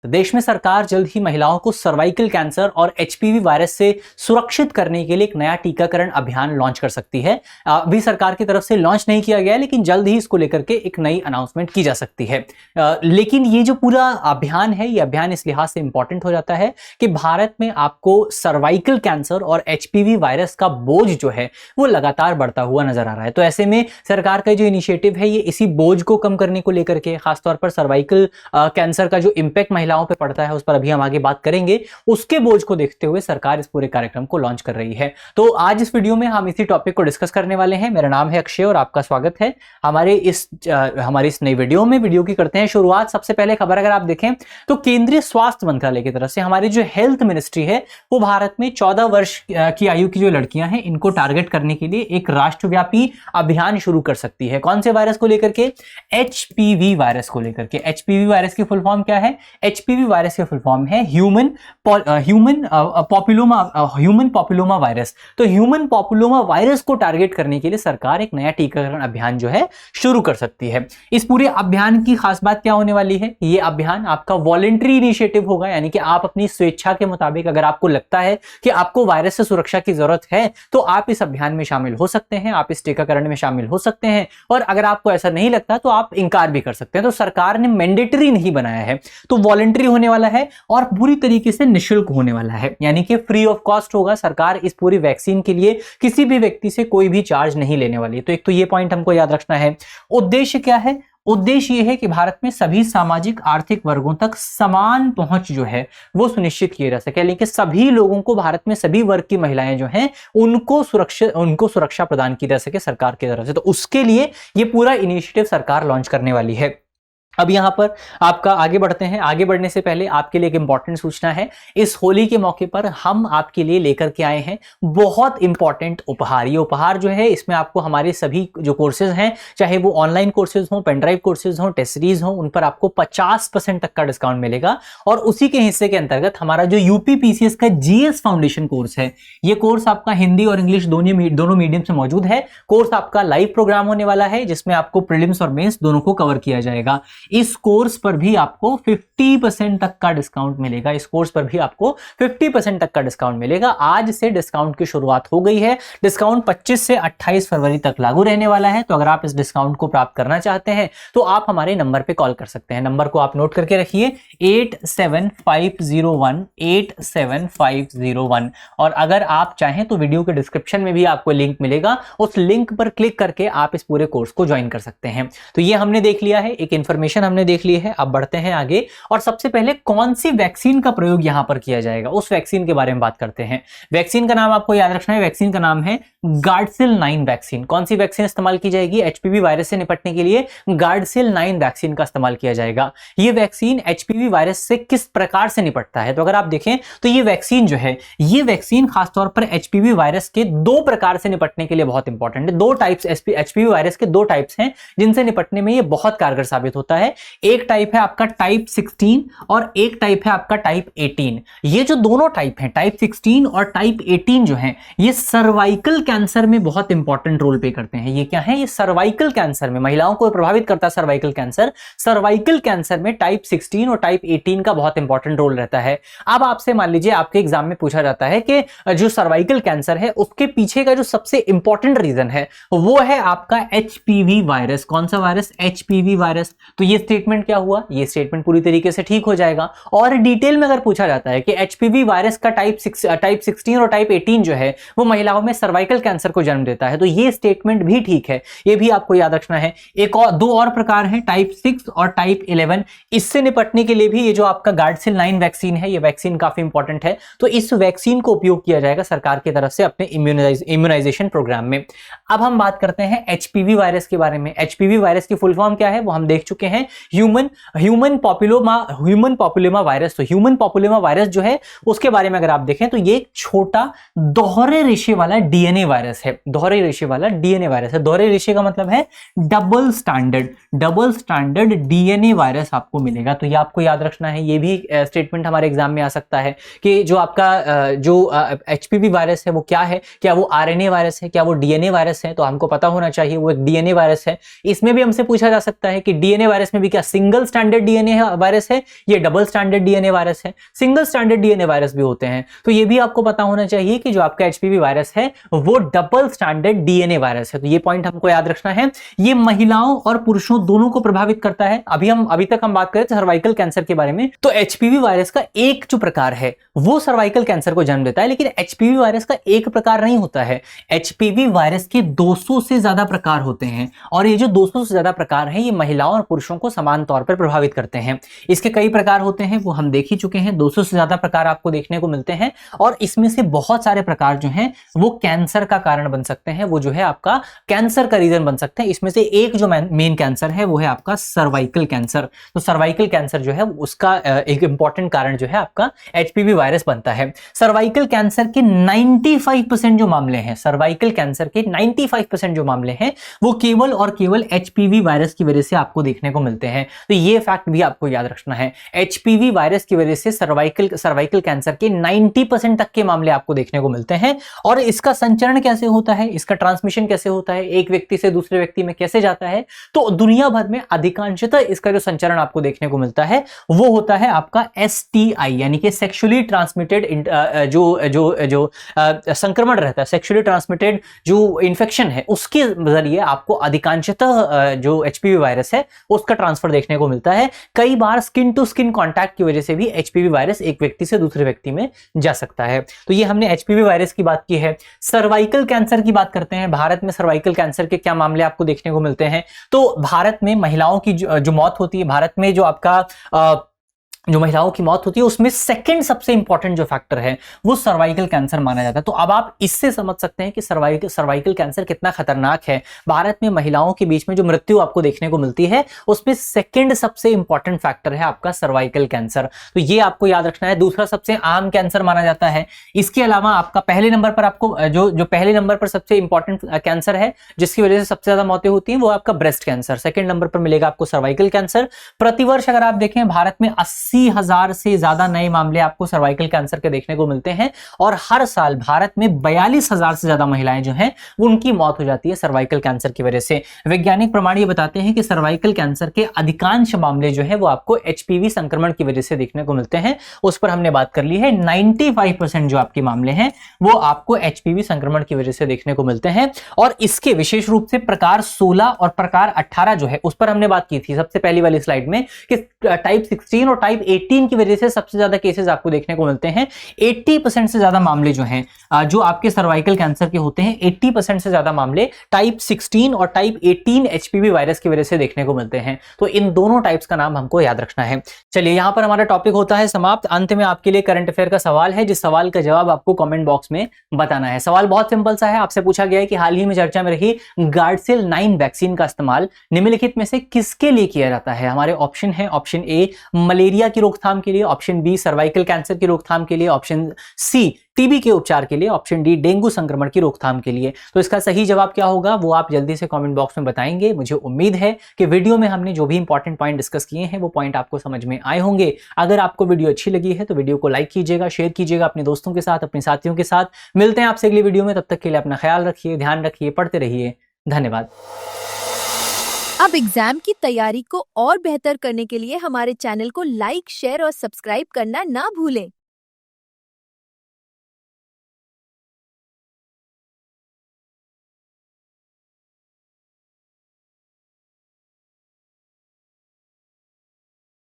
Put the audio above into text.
तो देश में सरकार जल्द ही महिलाओं को सर्वाइकल कैंसर और एचपीवी वायरस से सुरक्षित करने के लिए एक नया टीकाकरण अभियान लॉन्च कर सकती है। अभी सरकार की तरफ से लॉन्च नहीं किया गया है, लेकिन जल्द ही इसको लेकर के एक नई अनाउंसमेंट की जा सकती है। लेकिन ये जो पूरा अभियान है, ये अभियान इस लिहाज से इंपॉर्टेंट हो जाता है कि भारत में आपको सर्वाइकल कैंसर और एचपीवी वायरस का बोझ जो है वो लगातार बढ़ता हुआ नजर आ रहा है। तो ऐसे में सरकार का जो इनिशिएटिव है, ये इसी बोझ को कम करने को लेकर के, खासतौर पर सर्वाइकल कैंसर का जो इंपैक्ट महिलाओं पे पड़ता है उस पर अभी हम आगे बात करेंगे, उसके बोझ को देखते हुए सरकार इस पूरे कार्यक्रम को लॉन्च कर रही है। तो आज इस वीडियो में हम इसी टॉपिक को डिस्कस करने वाले हैं। मेरा नाम है अक्षय और आपका स्वागत है हमारी इस नई वीडियो में। वीडियो की करते हैं शुरुआत। सबसे पहले खबर अगर आप देखें तो केंद्रीय स्वास्थ्य मंत्रालय की तरफ से हमारी जो हेल्थ मिनिस्ट्री है वो भारत में 14 वर्ष की आयु की जो लड़कियां हैं इनको टारगेट करने के लिए एक राष्ट्रव्यापी अभियान शुरू कर सकती है। कौन से वायरस को लेकर के? एचपीवी वायरस को लेकर के। एचपीवी वायरस की फुल फॉर्म क्या है? एचपीवी वायरस की फुल फॉर्म है ह्यूमन पॉपुलोमा वायरस। तो ह्यूमन पॉपुलोमा वायरस को टारगेट करने के लिए सरकार एक नया टीकाकरण अभियान जो है शुरू कर सकती है। इस पूरे अभियान की खास बात क्या होने वाली है? ये अभियान आपका वॉलंटरी इनिशिएटिव होगा, यानी कि आप अपनी स्वेच्छा के मुताबिक अगर आपको लगता है कि आपको वायरस से सुरक्षा की जरूरत है तो आप इस अभियान में शामिल हो सकते हैं, आप इस टीकाकरण में शामिल हो सकते हैं। और अगर आपको ऐसा नहीं लगता तो आप इनकार भी कर सकते हैं। तो सरकार ने मैंडेटरी नहीं बनाया है, तो वॉलंटरी होने वाला है और पूरी तरीके से निःशुल्क होने वाला है, यानी कि फ्री ऑफ कॉस्ट होगा। सरकार इस पूरी वैक्सीन के लिए किसी भी व्यक्ति से कोई भी चार्ज नहीं लेने वाली। तो एक तो ये पॉइंट हमको याद रखना है। उद्देश्य क्या है? उद्देश्य यह है कि भारत में सभी सामाजिक आर्थिक वर्गों तक समान पहुंच जो है वो सुनिश्चित किया जा सके, लेकिन सभी लोगों को, भारत में सभी वर्ग की महिलाएं जो हैं उनको सुरक्षा प्रदान की जा सके सरकार की तरफ से। तो उसके लिए ये पूरा इनिशिएटिव सरकार लॉन्च करने वाली है। अब यहां पर आपका आगे बढ़ते हैं। आगे बढ़ने से पहले आपके लिए एक इंपॉर्टेंट सूचना है। इस होली के मौके पर हम आपके लिए लेकर के आए हैं बहुत इंपॉर्टेंट उपहार। ये उपहार जो है इसमें आपको हमारे सभी जो कोर्सेज हैं, चाहे वो ऑनलाइन कोर्सेज हों, पेनड्राइव कोर्सेज हों, टेस्ट सीरीज हों, उन पर आपको 50% तक का डिस्काउंट मिलेगा। और उसी के हिस्से के अंतर्गत हमारा जो यूपी पीसीएस का जीएस फाउंडेशन कोर्स है, ये कोर्स आपका हिंदी और इंग्लिश दोनों मीडियम से मौजूद है। कोर्स आपका लाइव प्रोग्राम होने वाला है जिसमें आपको प्रीलिम्स और मेंस दोनों को कवर किया जाएगा। इस कोर्स पर भी आपको 50% तक का डिस्काउंट मिलेगा। इस कोर्स पर भी आपको 50% तक का डिस्काउंट मिलेगा। आज से डिस्काउंट की शुरुआत हो गई है। डिस्काउंट 25 से 28 फरवरी तक लागू रहने वाला है। तो अगर आप इस डिस्काउंट को प्राप्त करना चाहते हैं तो आप हमारे नंबर पे कॉल कर सकते हैं। नंबर को आप नोट करके रखिए 8750187501। और अगर आप चाहें तो वीडियो के डिस्क्रिप्शन में भी आपको लिंक मिलेगा, उस लिंक पर क्लिक करके आप इस पूरे कोर्स को ज्वाइन कर सकते हैं। तो ये हमने देख लिया है, एक इंफॉर्मेशन हमने देख ली है। अब बढ़ते हैं आगे और सबसे पहले कौन सी वैक्सीन का प्रयोग यहां पर किया जाएगा उस वैक्सीन के बारे में बात करते हैं। वैक्सीन का नाम आपको याद रखना है। वैक्सीन का नाम है गार्डसिल 9 वैक्सीन। कौन सी वैक्सीन इस्तेमाल की जाएगी? एचपीवी वायरस से निपटने के लिए गार्डसिल 9 वैक्सीन का इस्तेमाल किया जाएगा। यह वैक्सीन एचपीवी वायरस से किस प्रकार से निपटता है? तो अगर आप देखें तो ये वैक्सीन जो है, ये वैक्सीन खासतौर पर एचपीवी वायरस के 2 प्रकार से निपटने के लिए बहुत इंपॉर्टेंट है। 2 टाइप्स एचपीवी वायरस के 2 टाइप्स हैं जिनसे निपटने में ये बहुत कारगर साबित होता है। एक टाइप है आपका टाइप 16 और एक टाइप है आपका टाइप 18। ये जो दोनों टाइप हैं, टाइप 16 और टाइप 18 जो हैं, ये सर्वाइकल कैंसर में बहुत इंपॉर्टेंट रोल प्ले करते हैं। ये क्या है? ये सर्वाइकल कैंसर में, महिलाओं को प्रभावित करता है सर्वाइकल कैंसर। सर्वाइकल कैंसर में टाइप 16 और टाइप 18 का बहुत इंपॉर्टेंट रोल रहता है। अब आपसे मान लीजिए आपके एग्जाम में पूछा जाता है कि जो सर्वाइकल कैंसर है उसके पीछे का जो सबसे इंपॉर्टेंट रीजन है वो है आपका एचपीवी वायरस। कौन सा वायरस? HPV virus. तो ये स्टेटमेंट क्या हुआ? ये स्टेटमेंट पूरी तरीके से ठीक हो जाएगा। और डिटेल में अगर पूछा जाता है कि एचपीवी वायरस का टाइप 16 और टाइप 18 जो है वो महिलाओं में सर्वाइकल कैंसर को जन्म देता है, तो ये स्टेटमेंट भी ठीक है। ये भी आपको याद रखना है। एक और 2 और प्रकार हैं, टाइप 6 और टाइप 11। इससे निपटने के लिए भी ये जो आपका गार्डसिल 9 वैक्सीन है, ये वैक्सीन काफी इंपॉर्टेंट है। तो इस वैक्सीन को उपयोग किया जाएगा सरकार की तरफ से अपने इम्यूनाइजेशन प्रोग्राम में। अब हम बात करते हैं एचपीवी वायरस के बारे में। एचपीवी वायरस की फुल फॉर्म क्या है वो हम देख चुके हैं, ह्यूमन पॉपुलोमा वायरस। तो ह्यूमन पॉपुलोमा वायरस जो है उसके बारे में अगर आप देखें तो ये एक छोटा दोहरे रेशे वाला डीएनए वायरस है। दोहरे रेशे वाला डीएनए वायरस है। दोहरे रेशे का मतलब है डबल स्टैंडर्ड डीएनए वायरस आपको मिलेगा। तो ये आपको याद रखना है। ये भी स्टेटमेंट हमारे एग्जाम में आ सकता है कि जो आपका जो एचपीवी वायरस है वो क्या है, क्या वो आरएनए वायरस है, क्या वो डीएनए वायरस है। तो हमको पता होना चाहिए वो एक डीएनए वायरस है। इसमें भी हमसे पूछा जा सकता है कि डीएनए वायरस वायरस में भी क्या सिंगल स्टैंडर्ड डीएनए वायरस है, ये डबल स्टैंडर्ड डीएनए वायरस है। सिंगल स्टैंडर्ड डीएनए वायरस भी होते हैं, तो ये भी आपको पता होना चाहिए कि जो आपका एचपीवी वायरस है वो डबल स्टैंडर्ड डीएनए वायरस है। तो ये पॉइंट हमको याद रखना है। ये महिलाओं और पुरुषों दोनों को प्रभावित करता है। अभी तक हम बात करें सर्वाइकल कैंसर के बारे में, तो एचपीवी वायरस का एक जो प्रकार है वो सर्वाइकल कैंसर को जन्म देता है, लेकिन एचपीवी वायरस का एक प्रकार नहीं होता है। एचपीवी वायरस के 200 से ज्यादा प्रकार होते हैं, और ये जो 200 से ज्यादा प्रकार हैं ये महिलाओं और पुरुषों को समान तौर पर प्रभावित करते हैं। इसके कई प्रकार होते हैं, वो हम देख ही चुके हैं। 200 से ज्यादा प्रकार आपको देखने को मिलते हैं, और इसमें से बहुत सारे प्रकार जो हैं वो कैंसर का कारण बन सकते हैं, वो जो है आपका कैंसर का रीजन बन सकते हैं। इसमें से एक जो मेन कैंसर है वो है आपका सर्वाइकल कैंसर। तो सर्वाइकल कैंसर जो है उसका एक इंपॉर्टेंट कारण जो है आपका एचपीवी वायरस बनता है। सर्वाइकल कैंसर के 95% जो मामले हैं, सर्वाइकल कैंसर के 95% जो मामले हैं वो केवल और केवल एचपीवी वायरस की वजह से आपको देखने को मिलते हैं। तो ये फैक्ट भी आपको याद रखना है। एचपीवी वायरस की वजह से सर्वाइकल कैंसर के 90% तक के मामले आपको देखने को मिलते हैं। और इसका संचरण कैसे होता है, इसका ट्रांसमिशन कैसे होता है, एक व्यक्ति से दूसरे व्यक्ति में कैसे जाता है, तो दुनिया भर में अधिकांशतः इसका जो संचरण आपको देखने को मिलता है वो होता है आपका एसटीआई, यानी कि सेक्सुअली ट्रांसमिटेड जो संक्रमण रहता है, सेक्सुअली ट्रांसमिटेड जो इंफेक्शन है उसके जरिए आपको अधिकांशतः जो एचपीवी वायरस है उसका ट्रांसफर देखने को मिलता है। कई बार स्किन टू स्किन कांटेक्ट की वजह से भी एचपीवी वायरस एक व्यक्ति से दूसरे व्यक्ति में जा सकता है। तो ये हमने एचपीवी वायरस की बात की है। सर्वाइकल कैंसर की बात करते हैं। भारत में सर्वाइकल कैंसर के क्या मामले आपको देखने को मिलते हैं? तो भारत में महिलाओं की जो मौत होती है, भारत में जो आपका जो महिलाओं की मौत होती है उसमें सेकंड सबसे इंपॉर्टेंट जो फैक्टर है वो सर्वाइकल कैंसर माना जाता है। तो अब आप इससे समझ सकते हैं कि सर्वाइकल कैंसर कितना खतरनाक है। भारत में महिलाओं के बीच में जो मृत्यु आपको देखने को मिलती है उसमें सेकंड सबसे इंपॉर्टेंट फैक्टर है आपका सर्वाइकल कैंसर। तो ये आपको याद रखना है। दूसरा सबसे आम कैंसर माना जाता है। इसके अलावा आपका पहले नंबर पर आपको जो पहले नंबर पर सबसे इंपॉर्टेंट कैंसर है जिसकी वजह से सबसे ज्यादा मौतें होती हैं वो आपका ब्रेस्ट कैंसर। सेकंड नंबर पर मिलेगा आपको सर्वाइकल कैंसर। प्रतिवर्ष अगर आप देखें भारत में 80,000 से ज्यादा नए मामले आपको सर्वाइकल कैंसर के देखने को मिलते हैं, और हर साल भारत में 42,000 से ज्यादा महिलाएं जो हैं उनकी मौत हो जाती है सर्वाइकल कैंसर की वजह से। वैज्ञानिक प्रमाण ये बताते हैं कि सर्वाइकल कैंसर के अधिकांश मामले जो है वो आपको एचपीवी संक्रमण की वजह से देखने को मिलते हैं। उस पर हमने बात कर ली है। 95% जो आपके मामले हैं वो आपको एचपीवी संक्रमण की वजह से देखने को मिलते हैं। और इसके विशेष रूप से प्रकार 16 और प्रकार 18 जो है उस पर हमने बात की थी सबसे पहली वाली स्लाइड में कि टाइप 16 और टाइप 18 की वजह से सबसे ज्यादा केसेस आपको देखने को मिलते हैं। 80% से ज्यादा मामले जो हैं जो आपके सर्वाइकल कैंसर के होते हैं 80% से ज्यादा मामले टाइप 16 और टाइप 18 एचपीवी वायरस की वजह से देखने को मिलते हैं। तो इन दोनों टाइप्स का नाम हमको याद रखना है। चलिए यहां पर हमारा टॉपिक होता है समाप्त। अंत में आपके लिए करंट अफेयर का सवाल है, जिस सवाल का जवाब आपको कमेंट बॉक्स में बताना है। सवाल बहुत सिंपल सा है। आपसे पूछा गया है कि हाल ही में चर्चा में रही गार्डसिल 9 वैक्सीन का इस्तेमाल निम्नलिखित में से किसके लिए किया जाता है? हमारे ऑप्शन है, ऑप्शन ए मलेरिया की रोकथाम के लिए, ऑप्शन बी सर्वाइकल कैंसर की रोकथाम के लिए, ऑप्शन सी टीबी के उपचार के लिए, ऑप्शन डी डेंगू संक्रमण की रोकथाम के लिए। तो इसका सही जवाब क्या होगा वो आप जल्दी से कमेंट बॉक्स में बताएंगे। मुझे उम्मीद है कि वीडियो में हमने जो भी इंपॉर्टेंट पॉइंट डिस्कस किए हैं वो पॉइंट आपको समझ में आए होंगे। अगर आपको वीडियो अच्छी लगी है तो वीडियो को लाइक कीजिएगा, शेयर कीजिएगा अपने दोस्तों के साथ, अपने साथियों के साथ। मिलते हैं आपसे अगली वीडियो में, तब तक के लिए अपना ख्याल रखिए, ध्यान रखिए, पढ़ते रहिए। धन्यवाद। अब एग्जाम की तैयारी को और बेहतर करने के लिए हमारे चैनल को लाइक, शेयर और सब्सक्राइब करना ना भूलें।